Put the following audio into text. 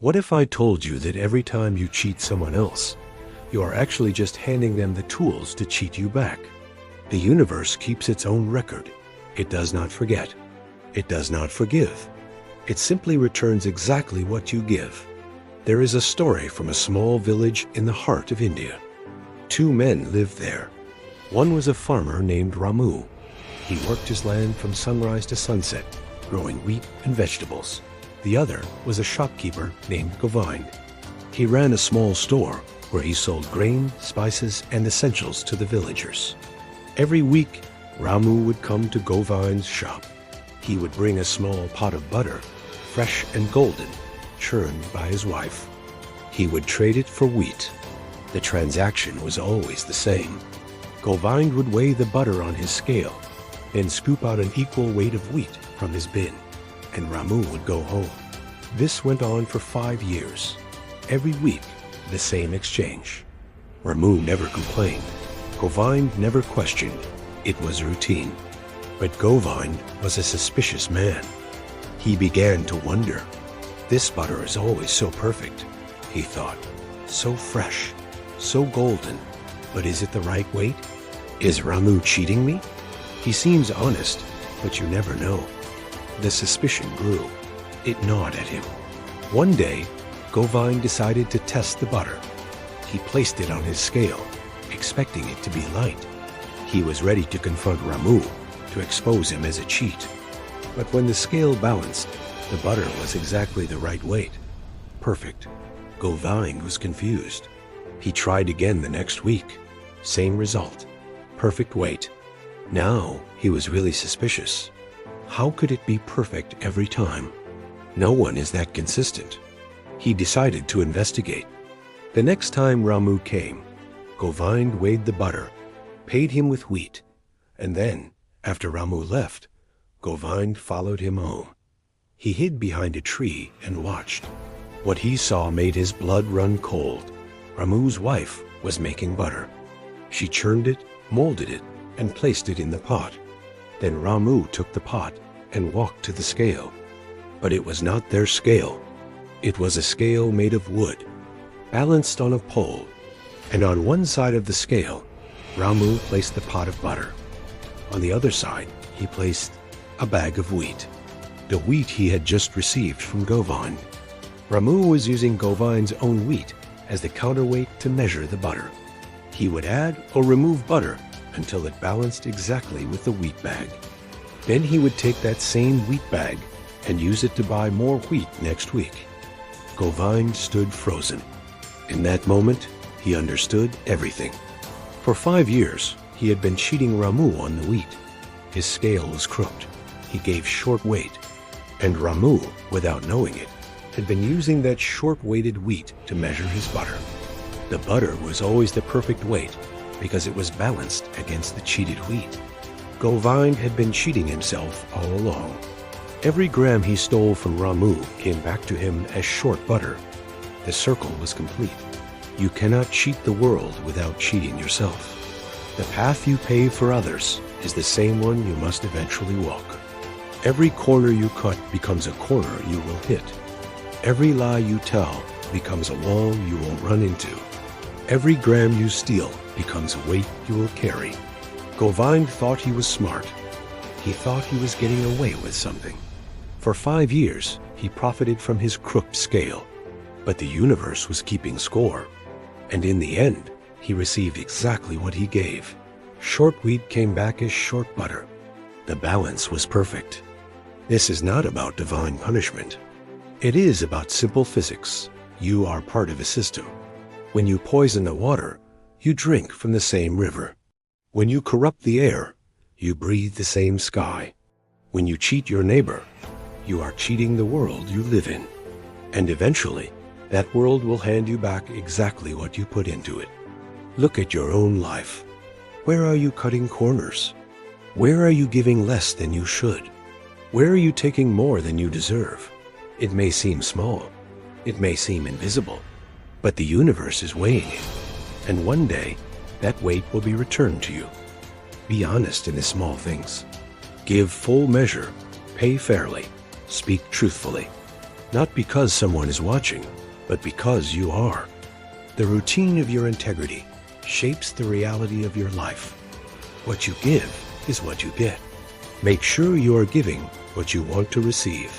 What if I told you that every time you cheat someone else, you are actually just handing them the tools to cheat you back? The universe keeps its own record. It does not forget. It does not forgive. It simply returns exactly what you give. There is a story from a small village in the heart of India. Two men lived there. One was a farmer named Ramu. He worked his land from sunrise to sunset, growing wheat and vegetables. The other was a shopkeeper named Govind. He ran a small store where he sold grain, spices, and essentials to the villagers. Every week, Ramu would come to Govind's shop. He would bring a small pot of butter, fresh and golden, churned by his wife. He would trade it for wheat. The transaction was always the same. Govind would weigh the butter on his scale, then scoop out an equal weight of wheat from his bin, and Ramu would go home. This went on for 5 years. Every week, the same exchange. Ramu never complained. Govind never questioned. It was routine. But Govind was a suspicious man. He began to wonder. This butter is always so perfect, he thought. So fresh, so golden. But is it the right weight? Is Ramu cheating me? He seems honest, but you never know. The suspicion grew. It gnawed at him. One day, Govind decided to test the butter. He placed it on his scale, expecting it to be light. He was ready to confront Ramu, to expose him as a cheat. But when the scale balanced, the butter was exactly the right weight. Perfect. Govind was confused. He tried again the next week. Same result. Perfect weight. Now he was really suspicious. How could it be perfect every time? No one is that consistent. He decided to investigate. The next time Ramu came, Govind weighed the butter, paid him with wheat, and then, after Ramu left, Govind followed him home. He hid behind a tree and watched. What he saw made his blood run cold. Ramu's wife was making butter. She churned it, molded it, and placed it in the pot. Then Ramu took the pot and walked to the scale. But it was not their scale. It was a scale made of wood, balanced on a pole, and on one side of the scale, Ramu placed the pot of butter. On the other side, he placed a bag of wheat, the wheat he had just received from Govind. Ramu was using Govind's own wheat as the counterweight to measure the butter. He would add or remove butter until it balanced exactly with the wheat bag. Then he would take that same wheat bag and use it to buy more wheat next week. Govind stood frozen. In that moment, he understood everything. For 5 years, he had been cheating Ramu on the wheat. His scale was crooked. He gave short weight. And Ramu, without knowing it, had been using that short-weighted wheat to measure his butter. The butter was always the perfect weight because it was balanced against the cheated wheat. Govind had been cheating himself all along. Every gram he stole from Ramu came back to him as short butter. The circle was complete. You cannot cheat the world without cheating yourself. The path you pave for others is the same one you must eventually walk. Every corner you cut becomes a corner you will hit. Every lie you tell becomes a wall you will run into. Every gram you steal becomes a weight you will carry. Govind thought he was smart. He thought he was getting away with something. For 5 years, he profited from his crooked scale. But the universe was keeping score. And in the end, he received exactly what he gave. Short wheat came back as short butter. The balance was perfect. This is not about divine punishment. It is about simple physics. You are part of a system. When you poison the water, you drink from the same river. When you corrupt the air, you breathe the same sky. When you cheat your neighbor, you are cheating the world you live in. And eventually, that world will hand you back exactly what you put into it. Look at your own life. Where are you cutting corners? Where are you giving less than you should? Where are you taking more than you deserve? It may seem small. It may seem invisible. But the universe is weighing it. And one day, that weight will be returned to you. Be honest in the small things. Give full measure. Pay fairly. Speak truthfully. not because someone is watching, but because you are. The routine of your integrity shapes the reality of your life. What you give is what you get. Make sure you are giving what you want to receive.